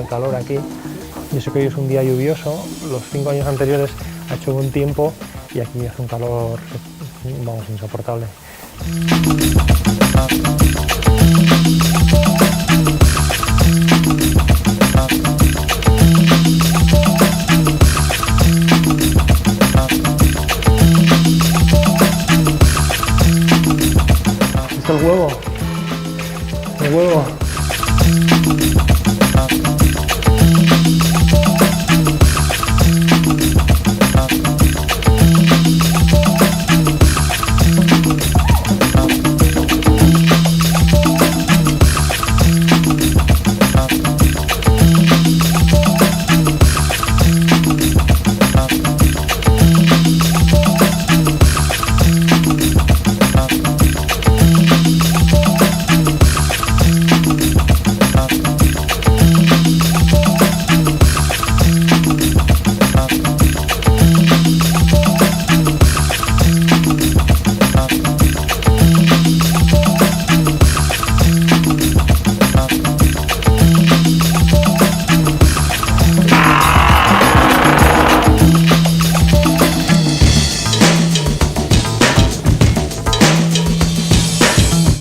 calor aquí. Y eso que hoy es un día lluvioso, los 5 años anteriores ha hecho buen tiempo y aquí hace un calor, vamos, insoportable. ¿Viste el huevo? El huevo.